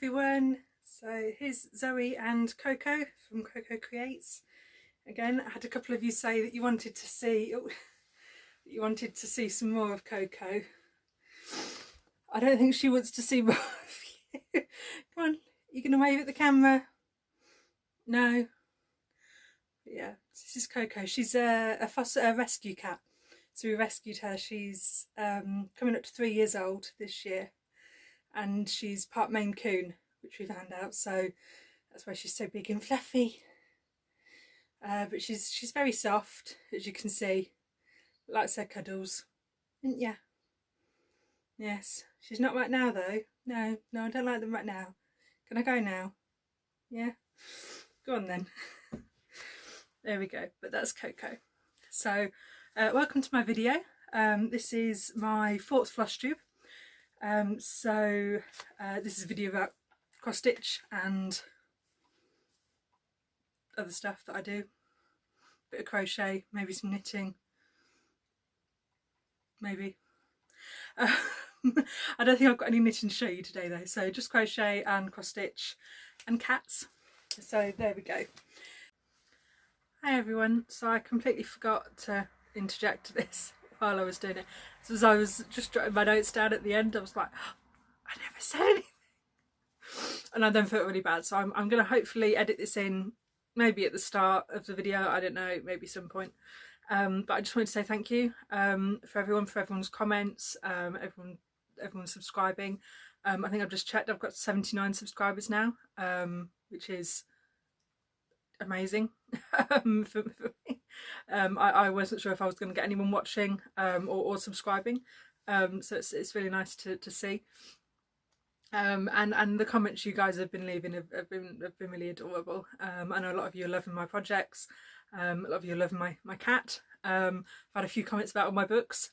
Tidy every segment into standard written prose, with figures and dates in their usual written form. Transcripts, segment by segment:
everyone, so here's Zoe and Coco from Coco Creates. Again, I had a couple of you say that you wanted to see some more of Coco. I don't think she wants to see more of you. Come on, you gonna wave at the camera? No. But yeah, this is Coco. She's a rescue cat. So we rescued her. She's coming up to 3 years old this year. And she's part Maine Coon, which we found out, so that's why she's so big and fluffy. But she's very soft, as you can see. Likes her cuddles, isn't ya? Yes. She's not right now though. No, I don't like them right now. Can I go now? Yeah. Go on then. There we go. But that's Coco. So, welcome to my video. This is my 4th Flosstube. This is a video about cross stitch and other stuff that I do. Bit of crochet, maybe some knitting, maybe. I don't think I've got any knitting to show you today though, so just crochet and cross stitch and cats. So there we go. Hi everyone, so I completely forgot to interject this while I was doing it. So as I was just jotting my notes down at the end, I was like, oh, I never said anything. And I then felt really bad. So I'm going to hopefully edit this in maybe at the start of the video. I don't know, maybe some point. But I just wanted to say thank you for everyone's comments, everyone subscribing. I think I've just checked, I've got 79 subscribers now, which is amazing for me. I wasn't sure if I was going to get anyone watching or subscribing, so it's really nice to see. And the comments you guys have been leaving have been really adorable. I know a lot of you are loving my projects. A lot of you are loving my cat. I've had a few comments about all my books.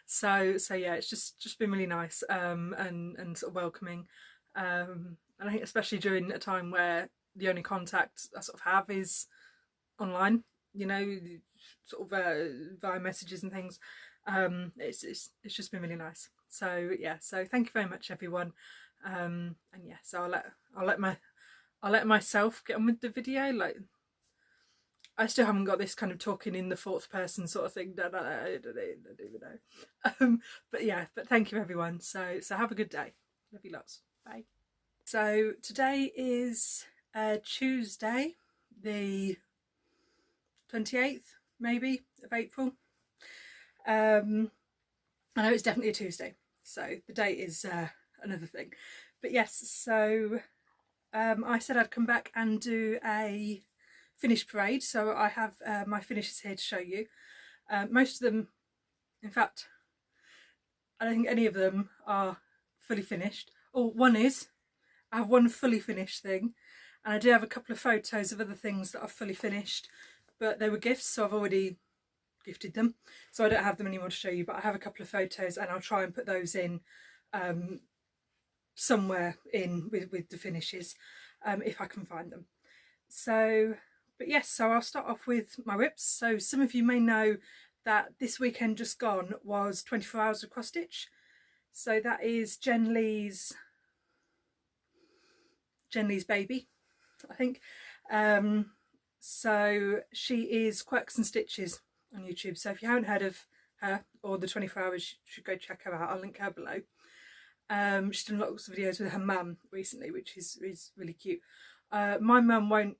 So yeah, it's just been really nice and sort of welcoming. And I think especially during a time where the only contact I sort of have is online, you know, sort of via messages and things. It's just been really nice. So yeah, so thank you very much everyone. And yeah, so I'll let myself get on with the video. Like, I still haven't got this kind of talking in the 4th person sort of thing. I don't even know. But yeah, but thank you everyone. So have a good day. Love you lots. Bye. So today is Tuesday, the 28th maybe of April. I know it's definitely a Tuesday, so the date is another thing. But yes, so I said I'd come back and do a finish parade, so I have my finishes here to show you. Most of them, in fact, I don't think any of them are fully finished. Oh, one is. I have one fully finished thing, and I do have a couple of photos of other things that are fully finished, but they were gifts, so I've already gifted them, so I don't have them anymore to show you, but I have a couple of photos and I'll try and put those in somewhere in with the finishes if I can find them. So, but yes, so I'll start off with my whips. So some of you may know that this weekend just gone was 24 hours of cross stitch. So that is Jen Lee's baby, I think. So she is Quirks and Stitches on YouTube. So if you haven't heard of her or the 24 hours, you should go check her out. I'll link her below. She's done lots of videos with her mum recently, which is really cute. My mum won't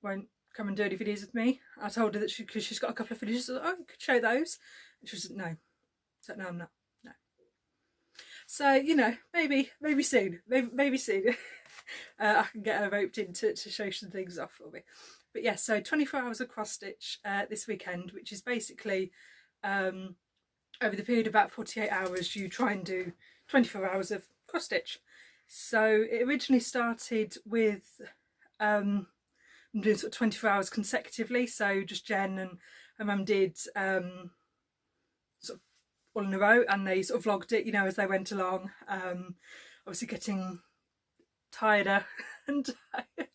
come and do any videos with me. I told her that because she's got a couple of finishes, I could show those. And she said no. So no, I'm not. No. So you know, maybe soon. Maybe soon. I can get her roped in to show some things off for me. But yes, so 24 hours of cross stitch this weekend, which is basically over the period of about 48 hours, you try and do 24 hours of cross stitch. So it originally started with doing sort of 24 hours consecutively. So just Jen and her mum did sort of all in a row, and they sort of vlogged it, you know, as they went along. Obviously getting tireder and tired.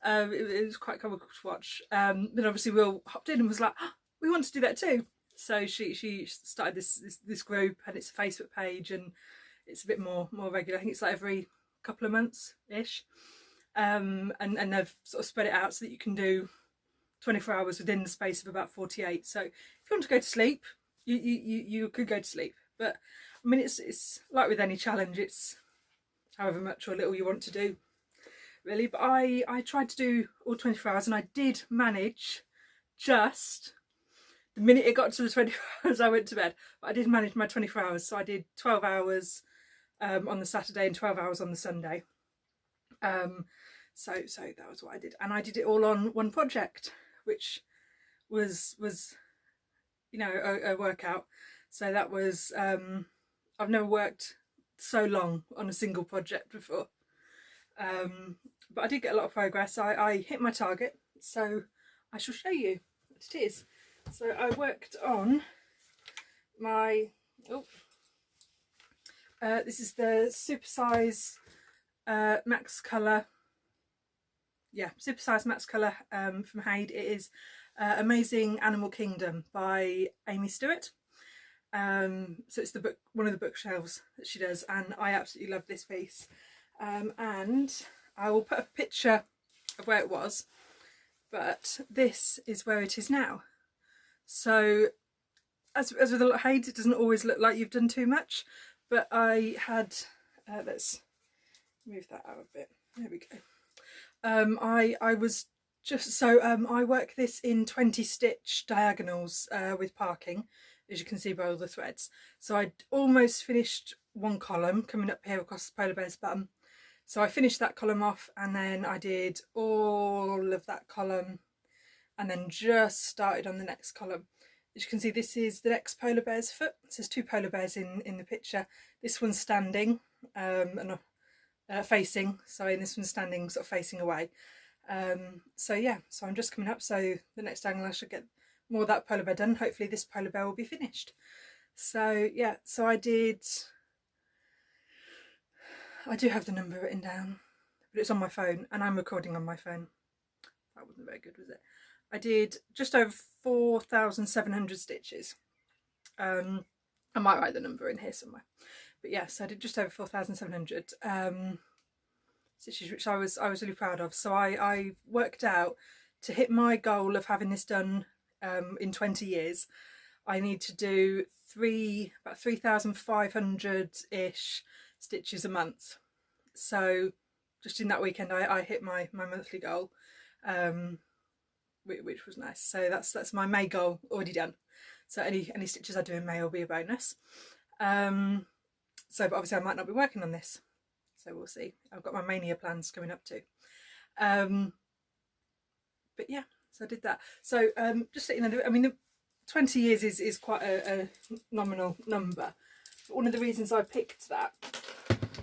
It was quite comical to watch. But obviously we all hopped in and was like, oh, we want to do that too. So she started this group, and it's a Facebook page, and it's a bit more regular. I think it's like every couple of months-ish. And they've sort of spread it out so that you can do 24 hours within the space of about 48. So if you want to go to sleep, you could go to sleep. But I mean, it's like with any challenge, it's however much or little you want to do, really. But I tried to do all 24 hours, and I did manage just the minute it got to the 24 hours I went to bed. But I did manage my 24 hours, so I did 12 hours on the Saturday and 12 hours on the Sunday. So that was what I did, and I did it all on one project, which was you know, a workout. So that was I've never worked so long on a single project before, but I did get a lot of progress. I hit my target, so I shall show you what it is. So I worked on my this is the Supersize Max Colour. Yeah, Supersize Max Colour from Haid. It is Amazing Animal Kingdom by Amy Stewart. So it's the book, one of the bookshelves that she does, and I absolutely love this piece. And I will put a picture of where it was, but this is where it is now. So as with a lot of Haid, it doesn't always look like you've done too much, but I had let's move that out a bit. There we go. I was just so I work this in 20 stitch diagonals with parking, as you can see by all the threads. So I'd almost finished one column coming up here across the polar bear's bum. So I finished that column off, and then I did all of that column and then just started on the next column. As you can see, this is the next polar bear's foot. So there's two polar bears in the picture. This one's standing and facing, sorry, and this one's standing sort of facing away. So yeah, so I'm just coming up, so the next angle I should get more of that polar bear done. Hopefully this polar bear will be finished. So yeah, so I do have the number written down, but it's on my phone, and I'm recording on my phone. That wasn't very good, was it? I did just over 4,700 stitches. I might write the number in here somewhere. But yes, I did just over 4,700 stitches, which I was really proud of. So I worked out, to hit my goal of having this done in 20 years, I need to do about 3,500-ish stitches a month. So just in that weekend I hit my monthly goal, which was nice. So that's my May goal already done. So any stitches I do in May will be a bonus. So, but obviously I might not be working on this, so we'll see. I've got my Maynia plans coming up too. But yeah, so I did that. So just so you know, I mean, 20 years is quite a nominal number. But one of the reasons I picked that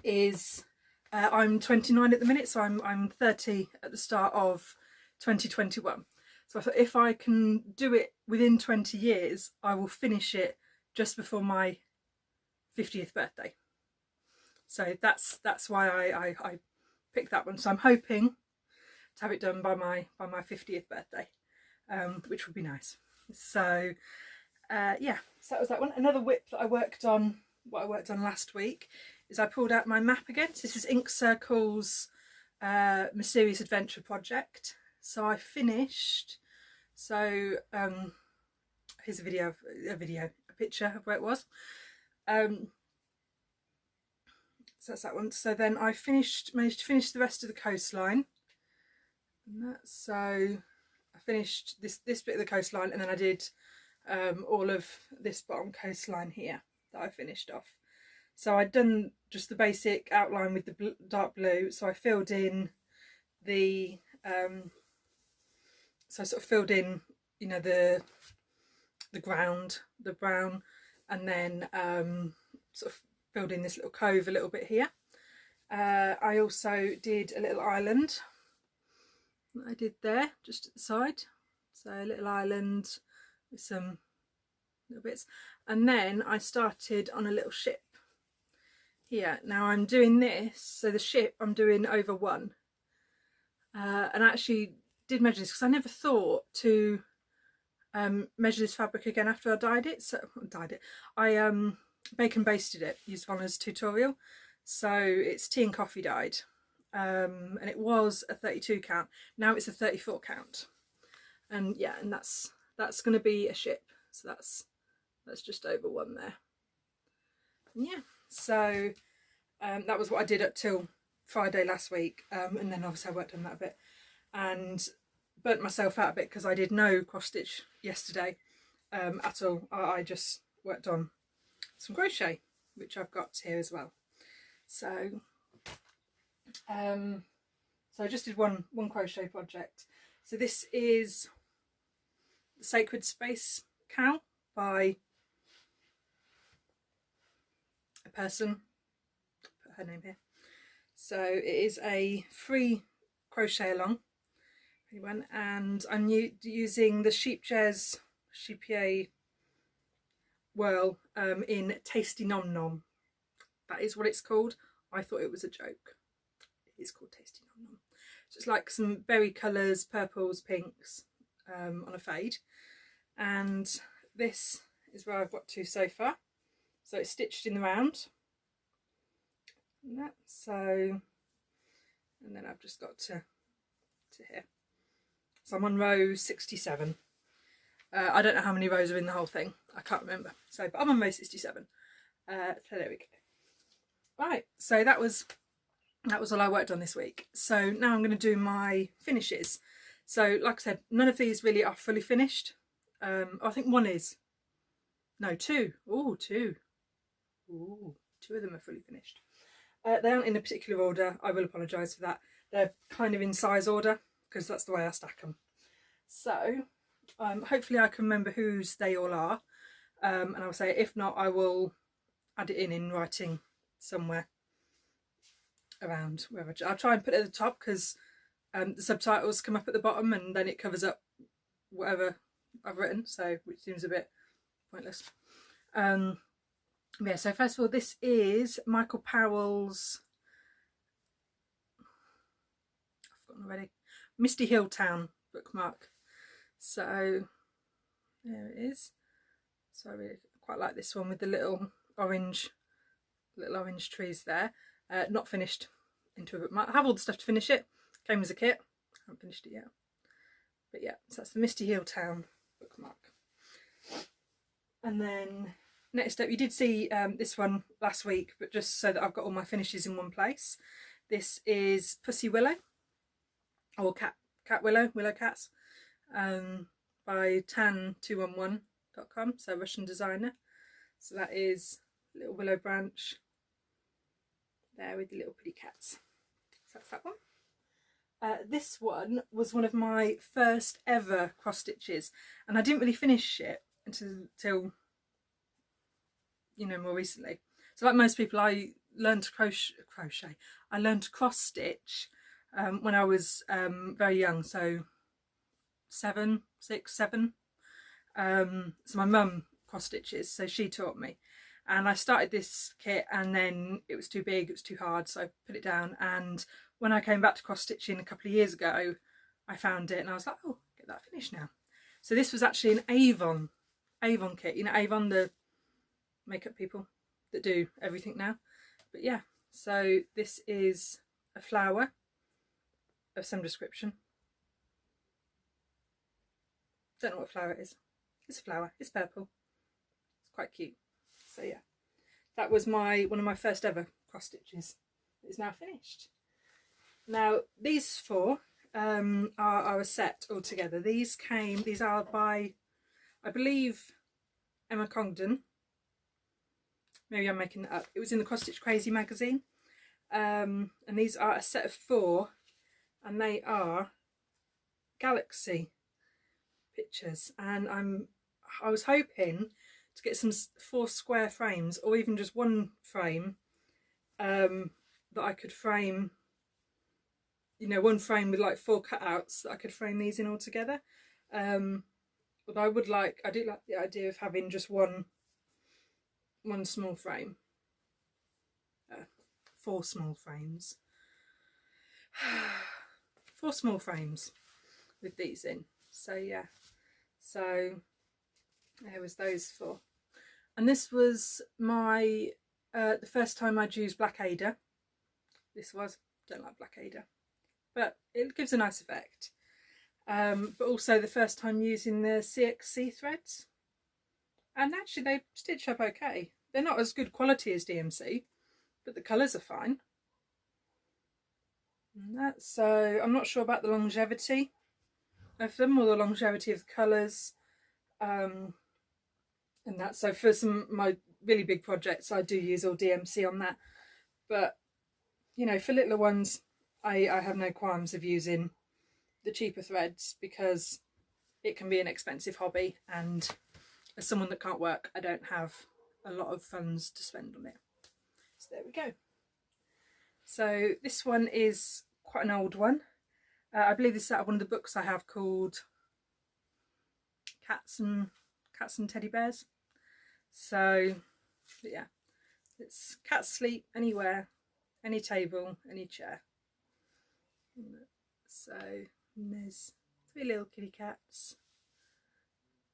is I'm 29 at the minute, so I'm 30 at the start of 2021. So I thought, if I can do it within 20 years, I will finish it just before my 50th birthday. So that's why I picked that one. So I'm hoping to have it done by my 50th birthday, which would be nice. So yeah, so that was that one. Another whip that I worked on, what I worked on last week, is I pulled out my map again. So this is Ink Circle's Mysterious Adventure project. So I finished, so here's a picture of where it was. So that's that one. So then I managed to finish the rest of the coastline. And so I finished this bit of the coastline, and then I did all of this bottom coastline here that I finished off. So I'd done just the basic outline with the dark blue. So I filled in the so I sort of filled in, you know, the ground, the brown, and then sort of filled in this little cove a little bit here. I also did a little island that I did there just at the side, so a little island with some little bits, and then I started on a little ship here. Now I'm doing this, so the ship I'm doing over one, and I actually did measure this because I never thought to measure this fabric again after I dyed it. I bake and basted it, used Vonna's tutorial. So it's tea and coffee dyed, and it was a 32 count. Now it's a 34 count, and yeah, and that's going to be a ship. So that's just over one there. And yeah, so that was what I did up till Friday last week, and then obviously I worked on that a bit and burnt myself out a bit because I did no cross stitch yesterday at all. I just worked on some crochet, which I've got here as well. So so I just did one crochet project. So this is the Sacred Space Cow by a person, put her name here. So it is a free crochet along, and I'm using the Sheepier whirl in Tasty Nom Nom. That is what it's called. I thought it was a joke. It is called Tasty Nom Nom. So it's like some berry colours, purples, pinks on a fade. And this is where I've got to so far. So it's stitched in the round. And that, so, and then I've just got to here. So I'm on row 67. I don't know how many rows are in the whole thing. I can't remember. So, but I'm on row 67. So there we go. Right, so that was all I worked on this week. So now I'm going to do my finishes. So like I said, none of these really are fully finished. I think one is. No, two. Oh, two. Ooh, two of them are fully finished. They aren't in a particular order. I will apologise for that. They're kind of in size order because that's the way I stack them. So hopefully I can remember whose they all are. And I'll say if not, I will add it in writing somewhere around wherever. I'll try and put it at the top because the subtitles come up at the bottom and then it covers up whatever I've written, so which seems a bit pointless. Yeah, so first of all, this is Michael Powell's, I've forgotten already, Misty Hilltown bookmark. So there it is. So I really quite like this one with the little orange trees there. Not finished into a bookmark. I have all the stuff to finish it. Came as a kit. I haven't finished it yet. But yeah, so that's the Misty Hilltown bookmark. And then next up, you did see this one last week, but just so that I've got all my finishes in one place. This is Pussy Willow, or Cat Willow, Willow Cats, by tan211.com, so Russian designer. So that is a little willow branch there with the little pretty cats. So that's that one. This one was one of my first ever cross stitches, and I didn't really finish it until you know, more recently. So like most people, I learned to crochet. I learned to cross stitch when I was very young, so 6, 7. So my mum cross stitches, so she taught me. And I started this kit and then it was too big, it was too hard, so I put it down. And when I came back to cross stitching a couple of years ago, I found it and I was like, oh, get that finished now. So this was actually an Avon kit. You know, Avon, the makeup people that do everything now. But yeah, so this is a flower of some description. Don't know what flower it is. It's a flower. It's purple. It's quite cute. So yeah, that was one of my first ever cross stitches. It's now finished. Now these 4 are a set altogether. These are by, I believe, Emma Congdon. Maybe I'm making that up. It was in the Cross Stitch Crazy magazine. And these are a set of 4, and they are galaxy pictures. And I was hoping to get some 4 square frames, or even just one frame that I could frame, you know, one frame with like 4 cutouts that I could frame these in all together. But I do like the idea of having just one small frame. 4 small frames. 4 small frames with these in. So yeah, so there was those 4. And this was my the first time I'd used Black Ada. This was, don't like Black Ada, but it gives a nice effect. But also the first time using the CXC threads, and actually they stitch up okay. They're not as good quality as DMC, but the colours are fine. And that's, so I'm not sure about the longevity of them or the longevity of the colours, and that. So for some of my really big projects I do use all DMC on that, but you know, for littler ones I have no qualms of using the cheaper threads, because it can be an expensive hobby, and as someone that can't work, I don't have a lot of funds to spend on it. So there we go. So this one is quite an old one. I believe this is out of one of the books I have called Cats and Teddy Bears. So yeah, it's cats sleep anywhere, any table, any chair. So there's 3 little kitty cats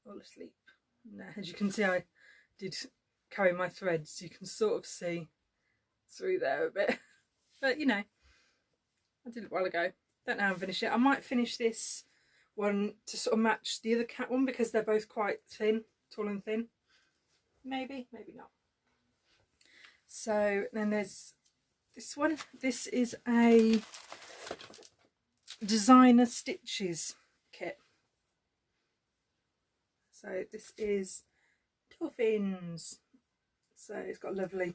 all asleep. Now, as you can see, I did carry my threads. You can sort of see through there a bit, but you know, I did it a while ago. Don't know how I'm finish it. I might finish this one to sort of match the other cat one, because they're both quite thin, tall and thin. Maybe, maybe not. So then there's this one. This is a designer stitches kit. So this is Dolphins. So it's got a lovely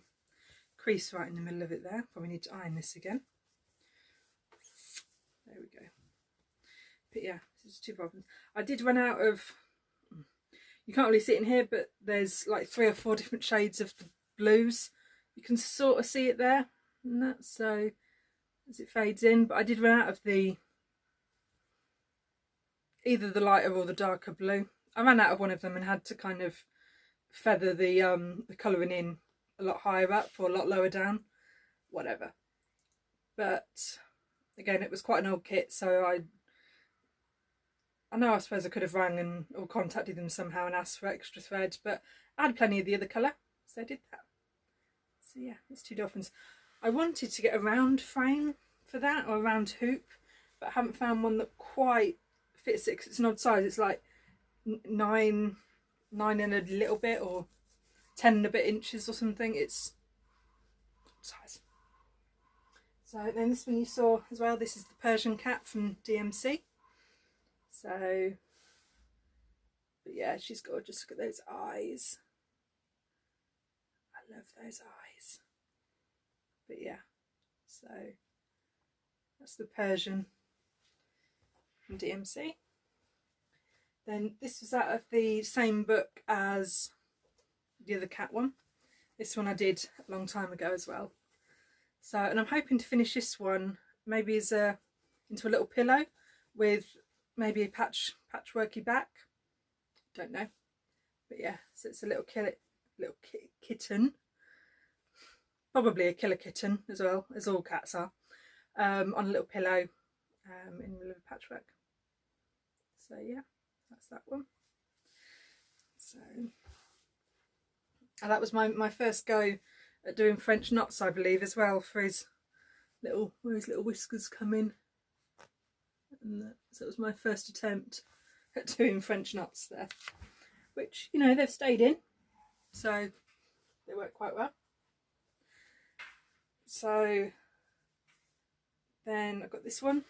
crease right in the middle of it there. Probably need to iron this again. There we go. But yeah, this is 2 problems. I did run out of, you can't really see it in here, but there's like 3 or 4 different shades of the blues. You can sort of see it there, and that's so as it fades in. But I did run out of the either the lighter or the darker blue. I ran out of one of them and had to kind of feather the colouring in a lot higher up or a lot lower down, whatever. But again, it was quite an old kit, so I know I suppose I could have rang and or contacted them somehow and asked for extra thread, but I had plenty of the other colour, so I did that. So yeah, it's 2 Dolphins. I wanted to get a round frame for that, or a round hoop, but I haven't found one that quite fits it, 'cause it's an odd size. It's like 9 and a little bit, or 10 and a bit inches or something. It's odd size. So then this one you saw as well, this is the Persian Cat from DMC. So, but yeah, she's gorgeous. Look at those eyes. I love those eyes. But yeah, so that's the Persian from DMC. Then this was out of the same book as the other cat one. This one I did a long time ago as well. So, and I'm hoping to finish this one maybe as into a little pillow with maybe a patchworky back. Don't know, but yeah. So it's a little kitten, probably a killer kitten as well, as all cats are, on a little pillow in the middle of patchwork. So yeah, that's that one. So, and that was my first go at doing French knots, I believe, as well, for his little, where his little whiskers come in. And so it was my first attempt at doing French knots there, which, you know, they've stayed in, so they work quite well. So then I've got this one,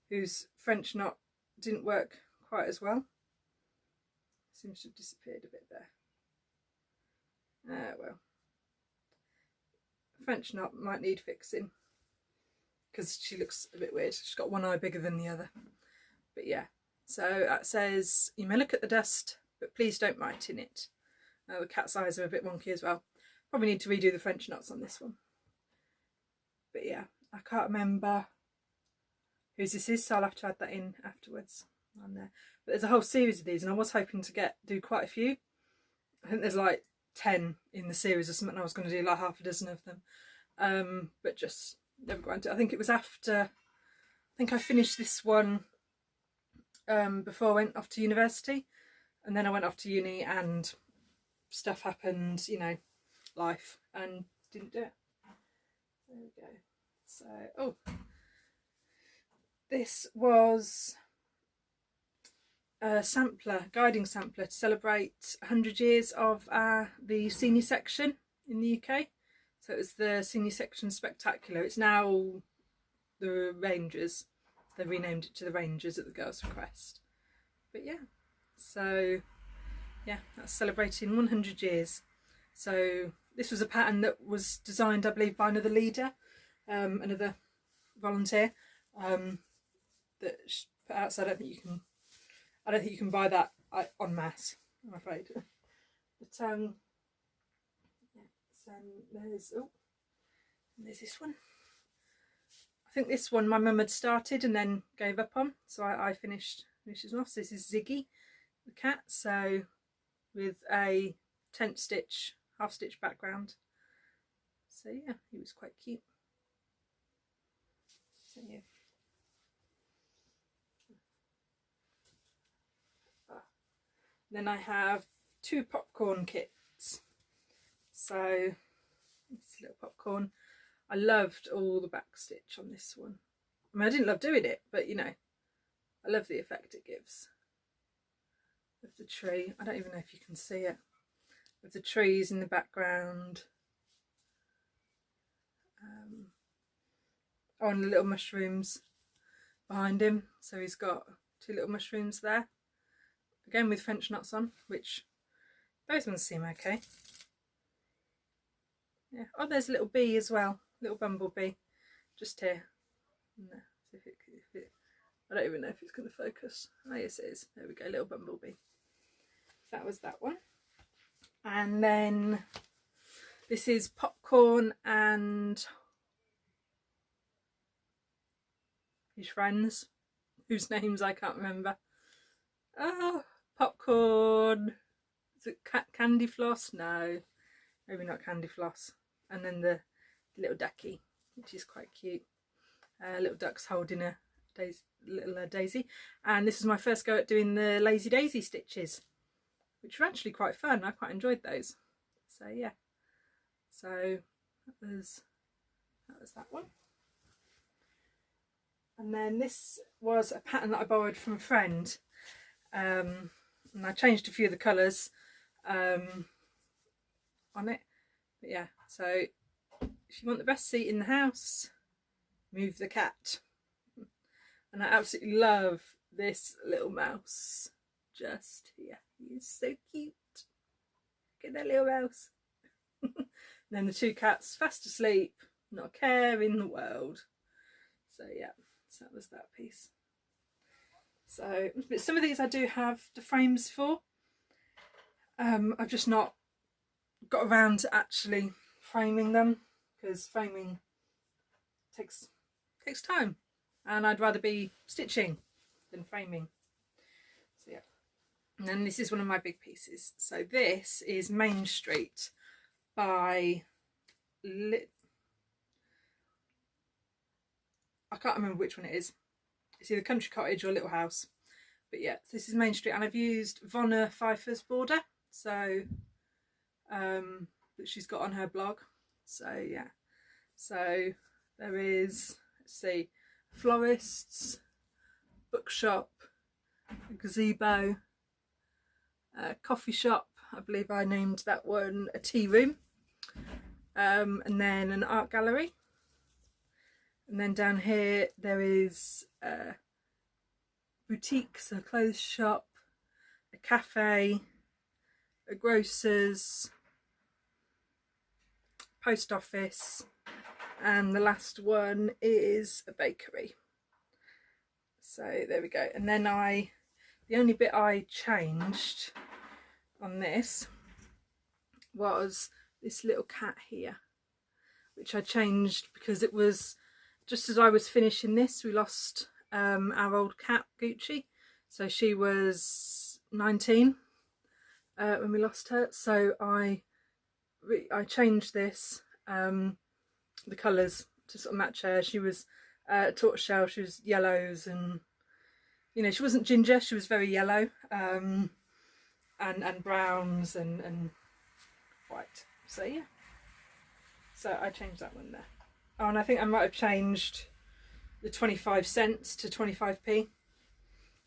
whose French knot didn't work quite as well. Seems to have disappeared a bit there. Well, French knot might need fixing, because she looks a bit weird. She's got one eye bigger than the other. But yeah, so that says, you may look at the dust, but please don't write in it. The cat's eyes are a bit wonky as well. Probably need to redo the French knots on this one. But yeah, I can't remember whose this is, so I'll have to add that in afterwards on there. But there's a whole series of these, and I was hoping to do quite a few. I think there's like 10 in the series or something. I was going to do like half a dozen of them, but just never got into it. I think it was after, I think I finished this one before I went off to university, and then I went off to uni and stuff happened, you know, life and didn't do it. There we go. So, oh, this was a sampler, guiding sampler to celebrate 100 years of the senior section in the UK. So it was the Senior Section Spectacular. It's now the Rangers. They renamed it to the Rangers at the girls' request. But yeah, so yeah, that's celebrating 100 years. So this was a pattern that was designed, I believe, by another leader, another volunteer, that she put out. So I don't think you can buy that en masse, I'm afraid. But yeah, so there's this one. I think this one my mum had started and then gave up on, so I finished this off. So this is Ziggy the cat, so with a tent stitch, half stitch background. So yeah, he was quite cute. So yeah. Then I have 2 popcorn kits. So this little popcorn. I loved all the back stitch on this one. I mean, I didn't love doing it, but you know, I love the effect it gives. Of the tree. I don't even know if you can see it. With the trees in the background. Oh, and the little mushrooms behind him. So he's got 2 little mushrooms there. Again with French knots on, which those ones seem okay. Yeah. Oh, there's a little bee as well. Little bumblebee. Just here. No, if it, I don't even know if it's going to focus. Oh yes it is. There we go, little bumblebee. So that was that one. And then this is Popcorn and his friends, whose names I can't remember. Oh, Popcorn. Is it Candy Floss? No, maybe not Candy Floss. And then the little ducky, which is quite cute. Little ducks holding a little daisy. And this is my first go at doing the Lazy Daisy stitches, which were actually quite fun. I quite enjoyed those. So yeah, so that was that one. And then this was a pattern that I borrowed from a friend, and I changed a few of the colours on it. But yeah, so if you want the best seat in the house, move the cat. And I absolutely love this little mouse just here. He's so cute. Look at that little mouse. And then the 2 cats fast asleep, not a care in the world. So yeah, so that was that piece. So, but some of these I do have the frames for. I've just not got around to actually framing them, because framing takes time, and I'd rather be stitching than framing. So yeah, and then this is one of my big pieces. So this is Main Street by I can't remember which one it is. It's either Country Cottage or Little House. But yeah, this is Main Street, and I've used Vonna Pfeiffer's border, so that she's got on her blog. So yeah, so there is, let's see, florists, bookshop, a gazebo, a coffee shop, I believe I named that one a tea room, and then an art gallery. And then down here there is a boutique, so a clothes shop, a cafe, a grocer's, post office, and the last one is a bakery. So there we go. And then the only bit I changed on this was this little cat here, which I changed because it was just as I was finishing this, we lost our old cat Gucci. So she was 19 when we lost her. So I changed this, the colours to sort of match her. She was tortoiseshell, she was yellows, and you know, she wasn't ginger, she was very yellow, and browns and white. So yeah, So I changed that one there. Oh, and I think I might have changed the 25 cents to 25p.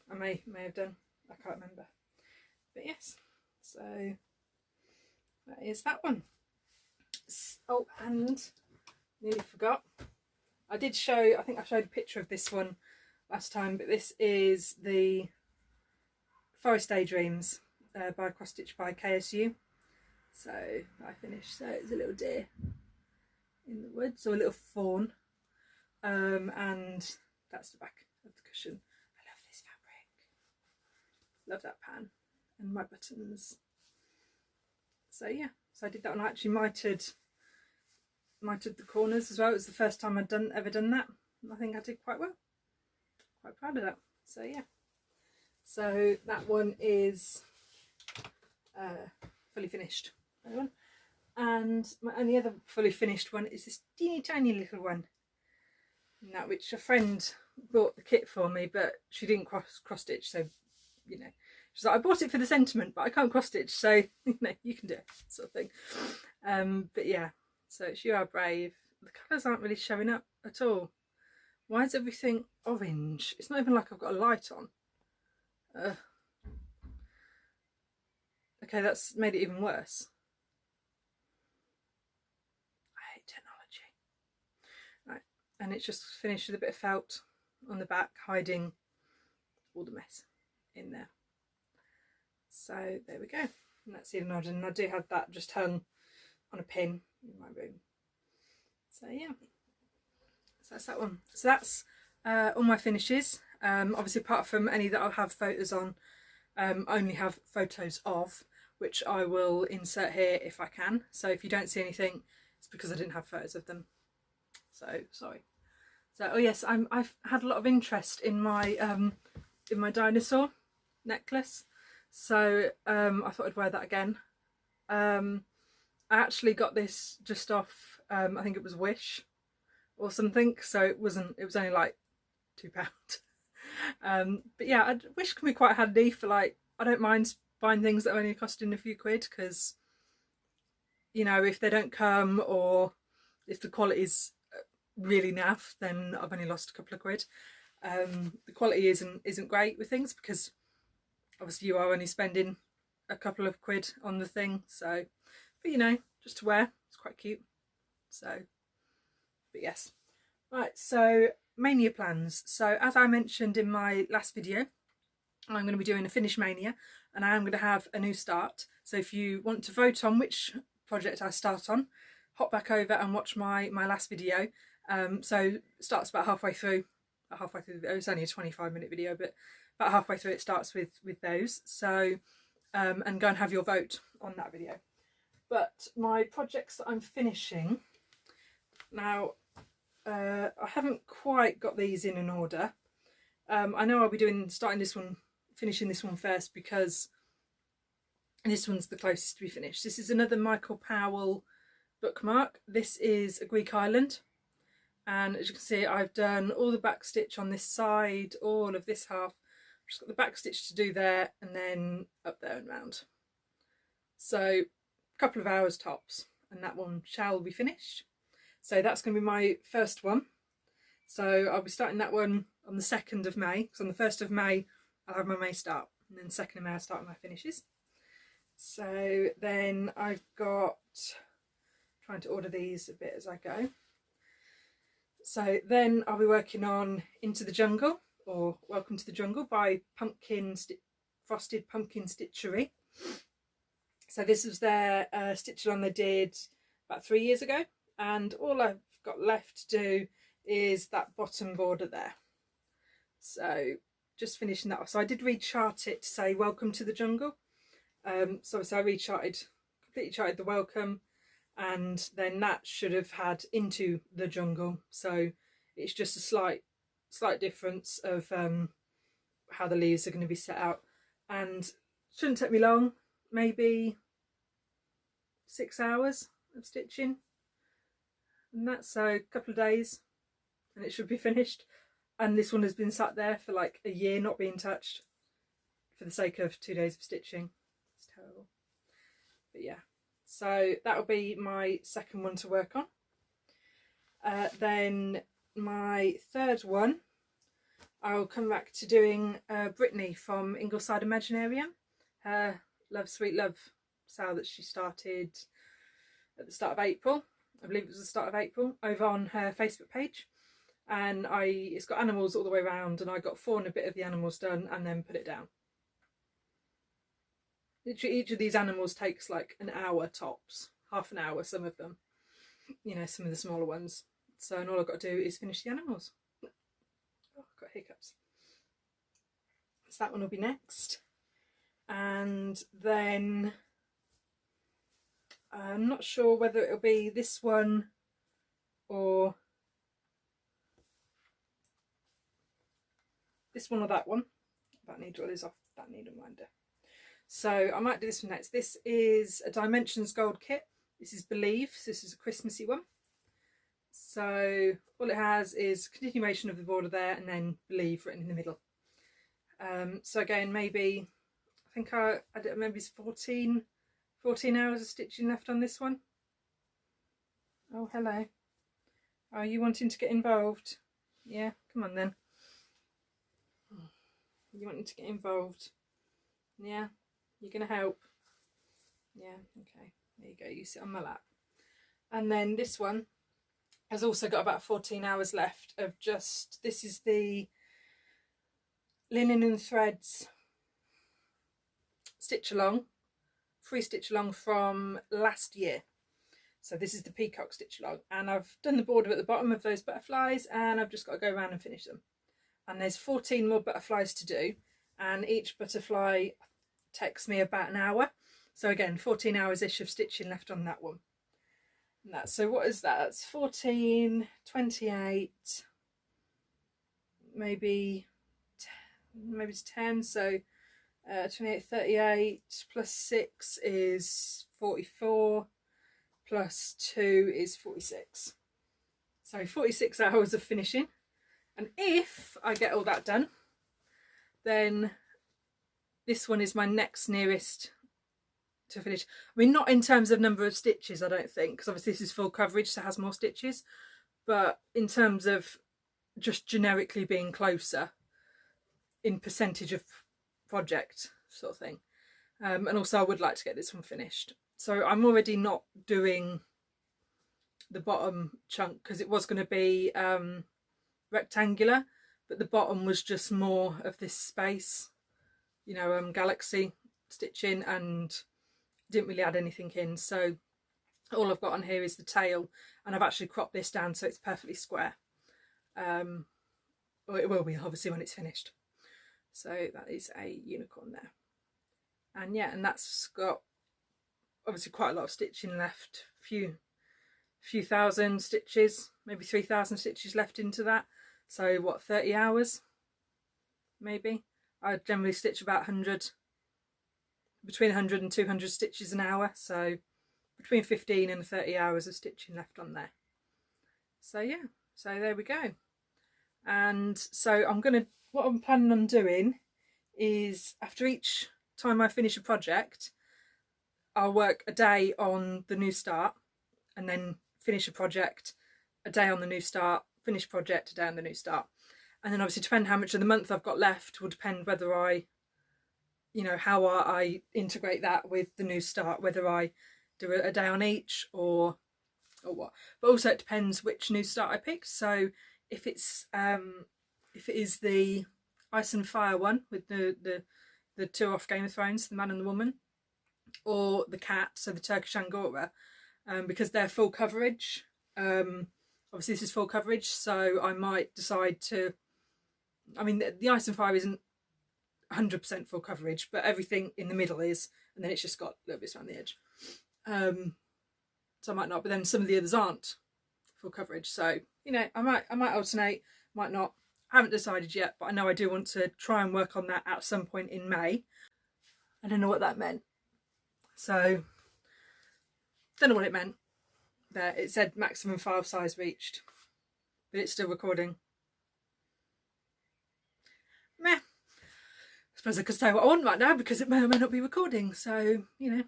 I may have done. I can't remember. But yes, so that is that one. Oh, and nearly forgot. I did show, I think I showed a picture of this one last time, but this is the Forest Daydreams by Cross Stitch by KSU. So I finished. So it's a little deer in the woods, or a little fawn, and that's the back of the cushion. I love this fabric. Love that pan and my buttons. So yeah, so I did that one. I actually mitered the corners as well. It was the first time I'd ever done that. I think I did quite well. Quite proud of that. So yeah, so that one is fully finished. That one. And my only other fully finished one is this teeny tiny little one. That which a friend bought the kit for me, but she didn't cross stitch, so you know, she's like, I bought it for the sentiment, but I can't cross stitch, so you know, you can do it, sort of thing. But yeah, so it's You Are Brave. The colours aren't really showing up at all. Why is everything orange? It's not even like I've got a light on. Okay, that's made it even worse. I hate technology. Right, and it's just finished with a bit of felt on the back, hiding all the mess in there. So there we go. And that's the nod, and I do have that just hung on a pin in my room. So yeah, so that's that one. So that's all my finishes. Obviously, apart from any that I'll have photos on, I only have photos of, which I will insert here if I can. So if you don't see anything, it's because I didn't have photos of them. So sorry. So oh yes, I've had a lot of interest in my dinosaur necklace. So I thought I'd wear that again. I actually got this just off, I think it was Wish or something. So it was only like £2. But yeah, Wish can be quite handy for, like, I don't mind buying things that are only costing a few quid, because you know, if they don't come or if the quality's really naff, then I've only lost a couple of quid. The quality isn't great with things, because obviously you are only spending a couple of quid on the thing. So, but you know, just to wear, it's quite cute. So, but yes, right. So Maynia plans. So as I mentioned in my last video, I'm going to be doing a finish Maynia, and I am going to have a new start. So if you want to vote on which project I start on, hop back over and watch my last video. So it starts about halfway through. It's only a 25-minute video, but about halfway through it starts with those. So and go and have your vote on that video. But my projects that I'm finishing now, I haven't quite got these in an order. I know I'll be finishing this one first, because this one's the closest to be finished. This is another Michael Powell bookmark. This is a Greek island, and as you can see, I've done all the back stitch on this side, all of this half. I've just got the back stitch to do there, and then up there and round. So a couple of hours tops, and that one shall be finished. So that's going to be my first one. So I'll be starting that one on the 2nd of May, because on the 1st of May I'll have my May start, and then 2nd of May I'll start my finishes. So then I've got, trying to order these a bit as I go. So then I'll be working on Into the Jungle, or Welcome to the Jungle by Frosted Pumpkin Stitchery. So this was their stitch-along they did about 3 years ago, and all I've got left to do is that bottom border there. So just finishing that off. So I did rechart it to say Welcome to the Jungle. So I completely charted the welcome, and then that should have had Into the Jungle. So it's just a slight difference of how the leaves are going to be set out, and shouldn't take me long, maybe 6 hours of stitching, and that's a couple of days, and it should be finished. And this one has been sat there for like a year, not being touched, for the sake of 2 days of stitching. It's terrible. But yeah, so that'll be my second one to work on. Then my third one, I'll come back to doing Brittany from Ingleside Imaginarium, her Love Sweet Love sale that she started at the start of April. I believe it was the start of April, over on her Facebook page. And it's got animals all the way around, and I got 4 and a bit of the animals done and then put it down. Each of these animals takes like an hour tops, half an hour, some of them, you know, some of the smaller ones. So, and all I've got to do is finish the animals. Oh, I've got hiccups. So that one will be next. And then I'm not sure whether it'll be this one or this one or that one. That needle is off that needle minder. So I might do this one next. This is a Dimensions Gold kit. This is Believe. So this is a Christmassy one. So all it has is continuation of the border there, and then Believe written in the middle. So again, maybe, I think maybe it's 14 hours of stitching left on this one. Oh, hello. Are you wanting to get involved? Yeah, come on then. You wanting to get involved? Yeah, you're going to help? Yeah, okay. There you go, you sit on my lap. And then this one has also got about 14 hours left of just, this is the Linen and Threads stitch along, free stitch along from last year. So this is the Peacock stitch along, and I've done the border at the bottom of those butterflies, and I've just got to go around and finish them. And there's 14 more butterflies to do, and each butterfly takes me about an hour. So again, 14 hours-ish of stitching left on that one. And that's, so what is that? That's 14, 28, maybe it's 10, so 28, 38 plus 6 is 44, plus 2 is 46. So 46 hours of finishing. And if I get all that done, then this one is my next nearest to finish. I mean, not in terms of number of stitches, I don't think, because obviously this is full coverage, so it has more stitches. But in terms of just generically being closer in percentage of project sort of thing. And also I would like to get this one finished. So I'm already not doing the bottom chunk because it was going to be rectangular, but the bottom was just more of this space, you know, galaxy stitching, and didn't really add anything in. So all I've got on here is the tail, and I've actually cropped this down so it's perfectly square. Well, it will be obviously when it's finished. So that is a unicorn there. And yeah, and that's got obviously quite a lot of stitching left, few thousand stitches, maybe 3,000 stitches left into that. So what, 30 hours maybe? I generally stitch about 100, between 100 and 200 stitches an hour, so between 15 and 30 hours of stitching left on there. So yeah, so there we go. And so what I'm planning on doing is, after each time I finish a project, I'll work a day on the new start, and then finish a project, a day on the new start, finish project, a day on the new start. And then obviously depending how much of the month I've got left will depend whether I, you know, how I integrate that with the new start, whether I do a day on each or what. But also it depends which new start I pick. So if it is the Ice and Fire one with the two off Game of Thrones, the man and the woman, or the cat, so the Turkish Angora, because they're full coverage. Obviously this is full coverage, so I might decide to, I mean the Ice and Fire isn't 100% full coverage, but everything in the middle is, and then it's just got little bits around the edge. So I might not, but then some of the others aren't full coverage, so you know, I might alternate, might not. I haven't decided yet, but I know I do want to try and work on that at some point in May. I don't know what that meant, so don't know what it meant. There, it said maximum file size reached, but it's still recording. Meh. I suppose I could say what I want right now because it may or may not be recording, so you know.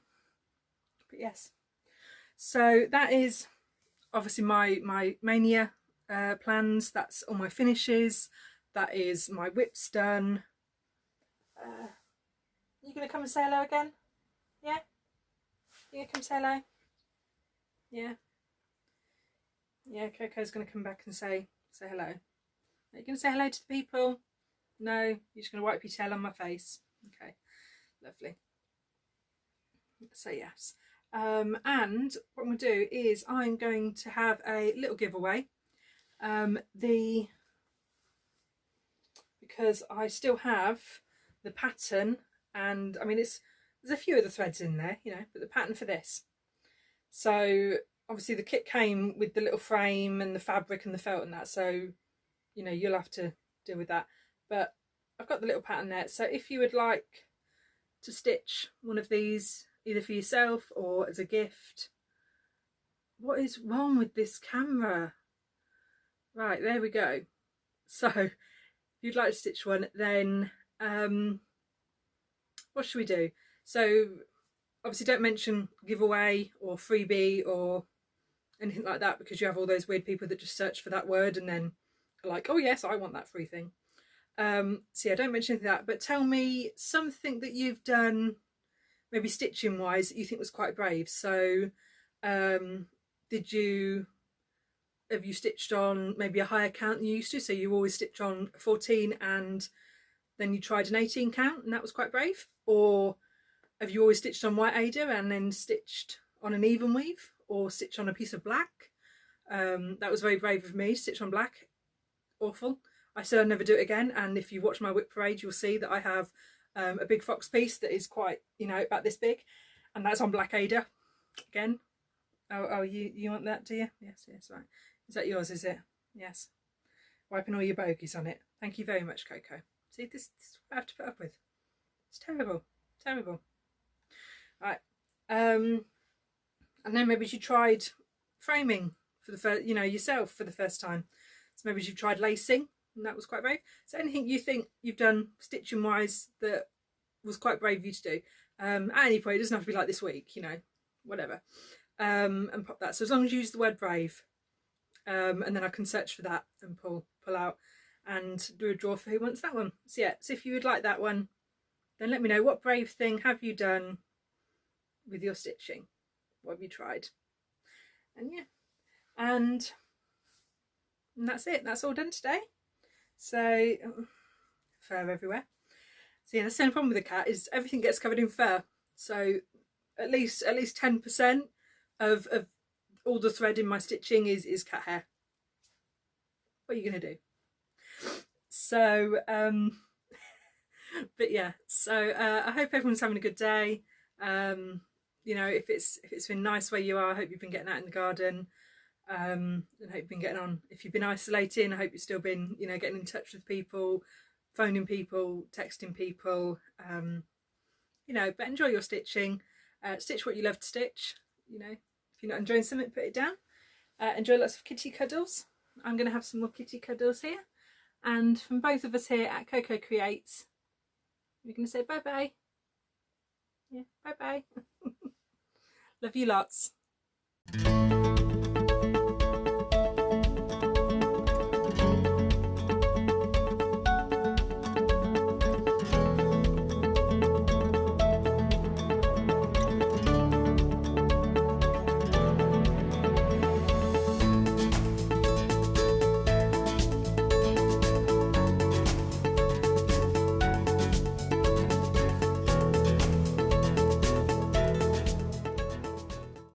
But yes, so that is obviously my Maynia plans. That's all my finishes. That is my whips done. You gonna come and say hello again? Yeah? You gonna come say hello? Yeah? Yeah, Coco's gonna come back and say hello. Are you gonna say hello to the people? No? You're just gonna wipe your tail on my face? Okay, lovely. So yes. And what I'm going to do is I'm going to have a little giveaway. Because I still have the pattern, and I mean there's a few of the threads in there, you know, but the pattern for this. So obviously the kit came with the little frame and the fabric and the felt and that, so you know you'll have to deal with that. But I've got the little pattern there, so if you would like to stitch one of these either for yourself or as a gift. What is wrong with this camera? Right, there we go. So if you'd like to stitch one, then what should we do? So obviously don't mention giveaway or freebie or anything like that, because you have all those weird people that just search for that word and then are like, oh yes, I want that free thing. So yeah, don't mention anything like that, but tell me something that you've done maybe stitching wise that you think was quite brave. So have you stitched on maybe a higher count than you used to, so you always stitch on 14 and then you tried an 18 count and that was quite brave? Or have you always stitched on white Ada and then stitched on an even weave, or stitched on a piece of black? That was very brave of me, stitch on black. Awful. I said I'd never do it again, and if you watch my whip parade you'll see that I have a big fox piece that is quite, you know, about this big, and that's on black Ada again. Oh, you want that, do you? Yes, right. Is that yours, is it? Yes. Wiping all your bogies on it. Thank you very much, Coco. See, this is what I have to put up with. It's terrible, terrible. Right. And then maybe you tried framing for the first, you know, yourself for the first time. So maybe you tried lacing, and that was quite brave. So anything you think you've done stitching wise that was quite brave of you to do, at any point, it doesn't have to be like this week, you know, whatever, and pop that. So as long as you use the word brave, and then I can search for that and pull out and do a draw for who wants that one. So yeah, so if you would like that one, then let me know, what brave thing have you done with your stitching? What have you tried? And yeah, and that's it. That's all done today. So fur everywhere. So yeah, that's the only problem with the cat is everything gets covered in fur. So at least 10% of all the thread in my stitching is cat hair. What are you gonna do? So but yeah, so I hope everyone's having a good day. You know, if it's been nice where you are, I hope you've been getting out in the garden. And I hope you've been getting on. If you've been isolating, I hope you've still been, you know, getting in touch with people, phoning people, texting people, you know, but enjoy your stitching. Stitch what you love to stitch. You know, if you're not enjoying something, put it down. Enjoy lots of kitty cuddles. I'm going to have some more kitty cuddles here. And from both of us here at Coco Creates, we're going to say bye-bye. Yeah, bye-bye. Love you lots.